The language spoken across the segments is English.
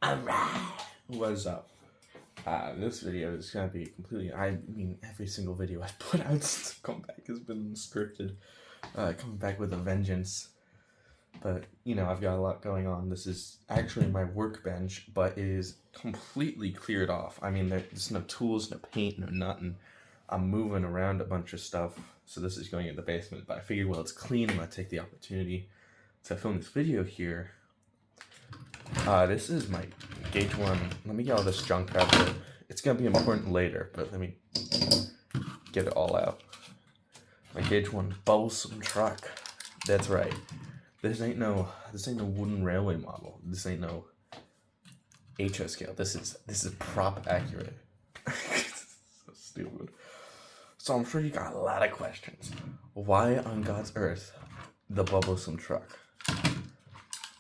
Alright! What is up? This video is gonna be completely, every single video I've put out since Come Back has been scripted. Coming back with a vengeance. But, I've got a lot going on. This is actually my workbench, but it is completely cleared off. There's no tools, no paint, no nothing. I'm moving around a bunch of stuff, so this is going in the basement. But I figured, well, it's clean, I'm gonna take the opportunity to film this video here. This is my gauge one. Let me get all this junk out there. It's gonna be important later, but let me get it all out. My gauge one Bubblesome Truck. That's right. This ain't no wooden railway model. This ain't no HO scale. This is prop accurate. So stupid. So I'm sure you got a lot of questions. Why on God's earth the Bubblesome Truck?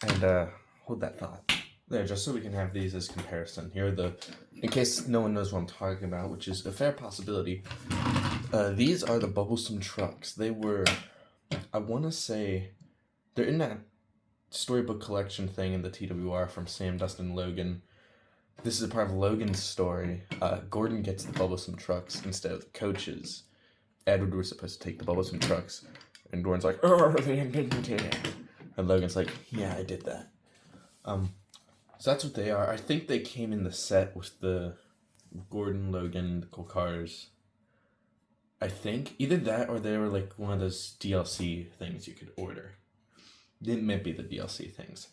And hold that thought. There, just so we can have these as comparison. Here are in case no one knows what I'm talking about, which is a fair possibility. These are the Bubblesome Trucks. They were, I want to say, they're in that storybook collection thing in the TWR from Sam, Dustin, Logan. This is a part of Logan's story. Gordon gets the Bubblesome Trucks instead of the coaches. Edward was supposed to take the Bubblesome Trucks, and Gordon's like, "Oh, they didn't take it." And Logan's like, "Yeah, I did that." So that's what they are. I think they came in the set with the Gordon, Logan, the cool cars. I think either that or they were like one of those DLC things you could order. It might be the DLC things.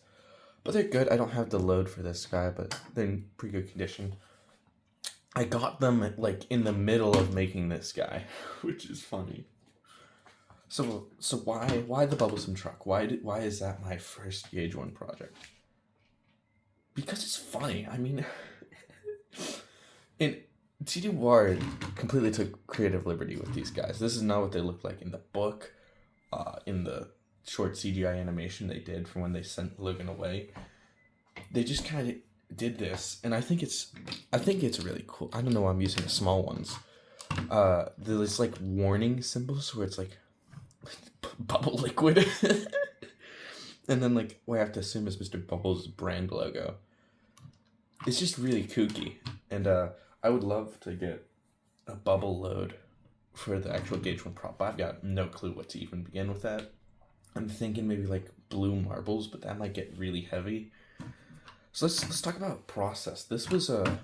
But they're good. I don't have the load for this guy, but they're in pretty good condition. I got them in the middle of making this guy, which is funny. So why the Bubblesome Truck? Why is that my first Gauge 1 project? Because it's funny. TWR completely took creative liberty with these guys. This is not what they look like in the book, in the short CGI animation they did from when they sent Logan away. They just kind of did this, and I think it's really cool. I don't know why I'm using the small ones. There's warning symbols where it's bubble liquid. And then what I have to assume is Mr. Bubbles' brand logo. It's just really kooky. And I would love to get a bubble load for the actual Gauge 1 prop. I've got no clue what to even begin with that. I'm thinking maybe blue marbles, but that might get really heavy. So let's talk about process. This was a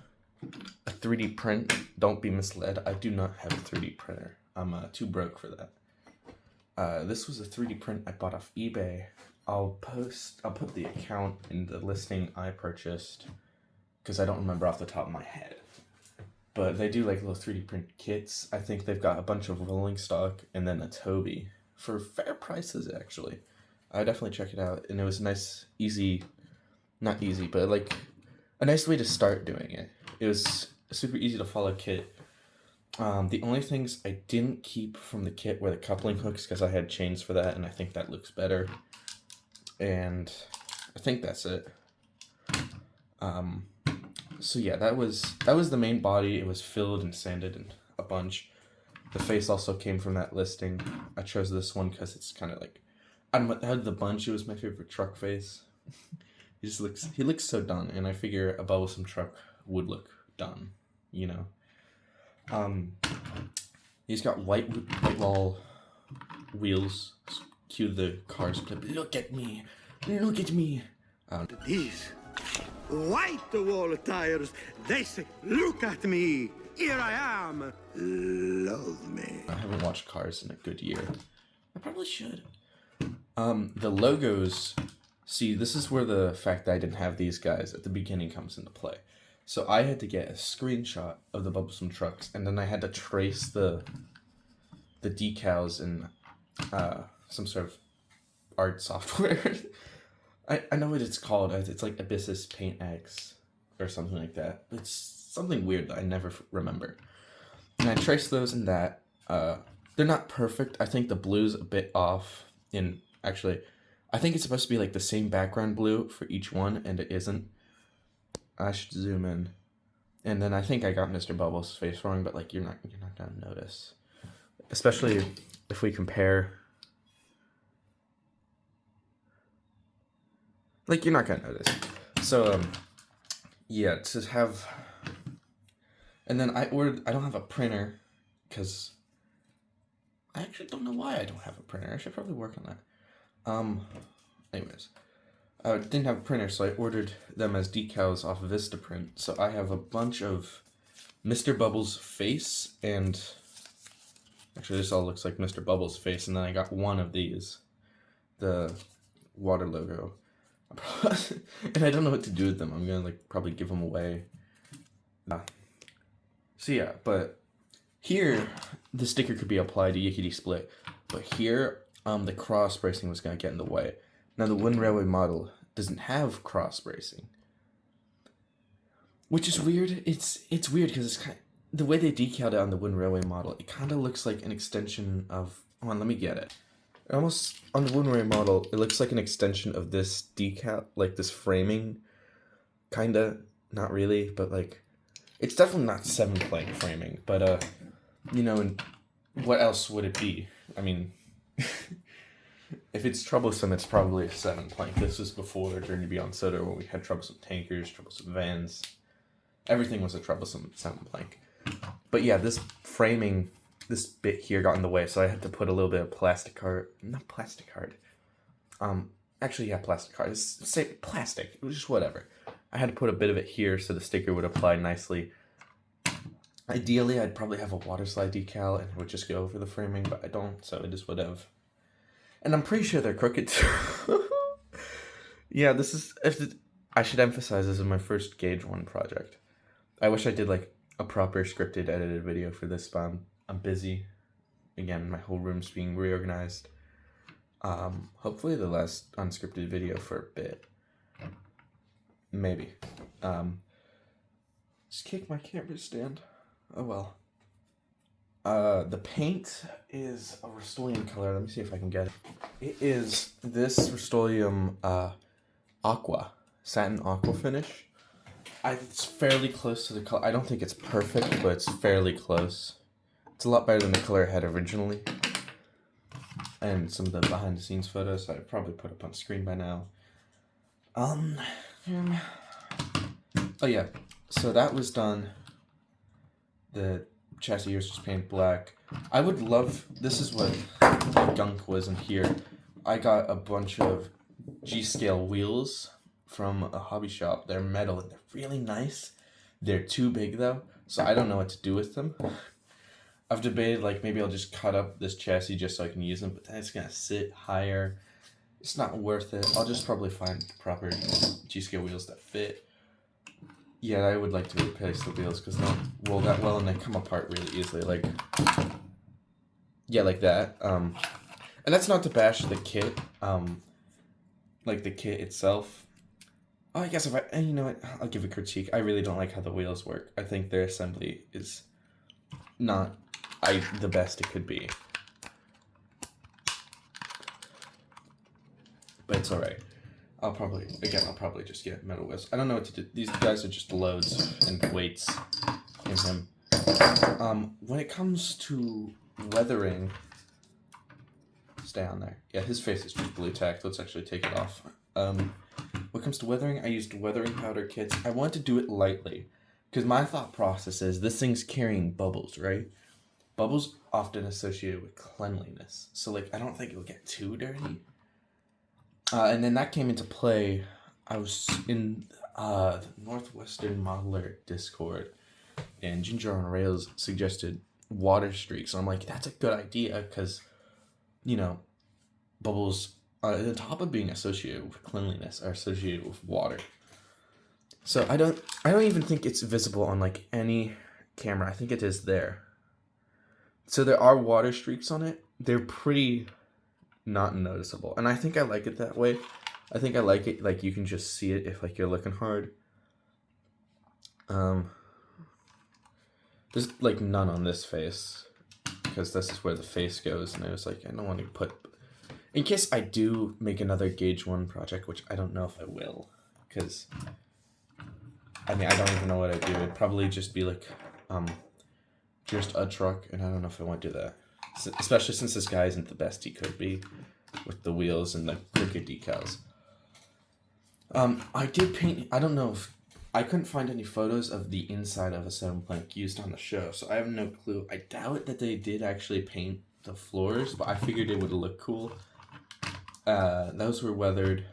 3D print. Don't be misled. I do not have a 3D printer. I'm too broke for that. This was a 3D print I bought off eBay. I'll put the account in the listing I purchased because I don't remember off the top of my head. But they do little 3D print kits. I think they've got a bunch of rolling stock and then a Toby for fair prices actually. I definitely check it out, and it was a nice, not easy, but a nice way to start doing it. It was a super easy to follow kit. The only things I didn't keep from the kit were the coupling hooks because I had chains for that, and I think that looks better. And I think that's it. So yeah, that was the main body. It was filled and sanded and a bunch. The face also came from that listing. I chose this one because it's kind of out of the bunch, it was my favorite truck face. He looks so done, and I figure a Bubblesome Truck would look done, He's got white wall wheels. Cue the cars. Look at me. These white wall tires, they say, "Look at me. Here I am. Love me." I haven't watched Cars in a good year. I probably should. The logos. See, this is where the fact that I didn't have these guys at the beginning comes into play. So I had to get a screenshot of the Bubblesome Trucks, and then I had to trace the decals in some sort of art software. I know what it's called. It's Abyssus Paint X or something like that. It's something weird that I never remember. And I traced those in that. They're not perfect. I think the blue's a bit off. Actually, I think it's supposed to be the same background blue for each one, and it isn't. I should zoom in. And then I think I got Mr. Bubbles' face wrong, but you're not gonna notice. Especially if we compare. You're not gonna notice. So yeah, to have, and then I don't have a printer, because I actually don't know why I don't have a printer. I should probably work on that. Anyways, I didn't have a printer, so I ordered them as decals off of Vistaprint. So I have a bunch of Mr. Bubbles' face, and actually this all looks like Mr. Bubbles' face, and then I got one of these, the water logo. And I don't know what to do with them. I'm gonna like probably give them away. So yeah, but here the sticker could be applied to Yickety Split, but here the cross bracing was gonna get in the way. Now the Wooden Railway model doesn't have cross bracing, which is weird. It's weird because it's kind of, the way they decaled it on the Wooden Railway model. It kind of looks like an extension of. Hold on, let me get it. Almost on the Wooden Railway model, it looks like an extension of this decal, like this framing. Kinda, not really, but like, it's definitely not 7-plank framing. But you know, and what else would it be? I mean, if it's troublesome, it's probably a 7-plank. This was before Journey Beyond Soda, when we had troublesome tankers, troublesome vans. Everything was a troublesome 7-plank. But yeah, this framing, this bit here got in the way, so I had to put a little bit of plastic card. Not plastic card. Actually, yeah, plastic card. Say plastic. It was just whatever. I had to put a bit of it here so the sticker would apply nicely. Ideally, I'd probably have a water slide decal and it would just go over the framing, but I don't, so it is whatever. And I'm pretty sure they're crooked too. Yeah, this is. I should emphasize this is my first Gauge 1 project. I wish I did like a proper scripted edited video for this, but I'm busy. Again, my whole room's being reorganized. Hopefully the last unscripted video for a bit. Maybe. Just kick my camera stand. Oh well. The paint is a Rust-Oleum color. Let me see if I can get it. It is this Rust-Oleum aqua, satin aqua finish. It's fairly close to the color. I don't think it's perfect, but it's fairly close. It's a lot better than the color I had originally. And some of the behind the scenes photos I'd probably put up on screen by now. Oh yeah, so that was done. The chassis was just painted black. I would love, this is what the gunk was in here. I got a bunch of G-scale wheels from a hobby shop. They're metal and they're really nice. They're too big though, so I don't know what to do with them. I've debated like maybe I'll just cut up this chassis just so I can use them, but then it's gonna sit higher. It's not worth it. I'll just probably find proper G-scale wheels that fit. Yeah, I would like to replace the wheels because they don't roll that well and they come apart really easily. Like, yeah, like that. And that's not to bash the kit. Like the kit itself. Oh, I guess if I, you know what, I'll give a critique. I really don't like how the wheels work. I think their assembly is not the best it could be. But it's alright. I'll probably just get metal wheels. I don't know what to do. These guys are just loads and weights in him. When it comes to weathering, stay on there. Yeah, his face is just blue tacked. Let's actually take it off. When it comes to weathering, I used weathering powder kits. I want to do it lightly, because my thought process is this thing's carrying bubbles, right? Bubbles often associated with cleanliness, so like I don't think it'll get too dirty. And then that came into play. I was in the Northwestern Modeler Discord, and Ginger on Rails suggested water streaks. And I'm like, that's a good idea, because, you know, bubbles, on top of being associated with cleanliness, are associated with water. So I don't even think it's visible on like any camera. I think it is there. So there are water streaks on it. They're pretty not noticeable, and I think I like it that way. I think I like it like you can just see it if like you're looking hard. There's like none on this face because this is where the face goes, and I was like, I don't want to put, in case I do make another Gauge 1 project, which I don't know if I will, because I mean I don't even know what I'd do. It'd probably just be like just a truck, and I don't know if I want to do that. Especially since this guy isn't the best he could be with the wheels and the crooked decals. I did paint, I don't know if I couldn't find any photos of the inside of a 7-plank used on the show, so I have no clue. I doubt that they did actually paint the floors, but I figured it would look cool. Those were weathered.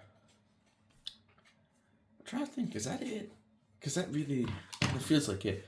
I'm trying to think, is that it? Because that really, it feels like it.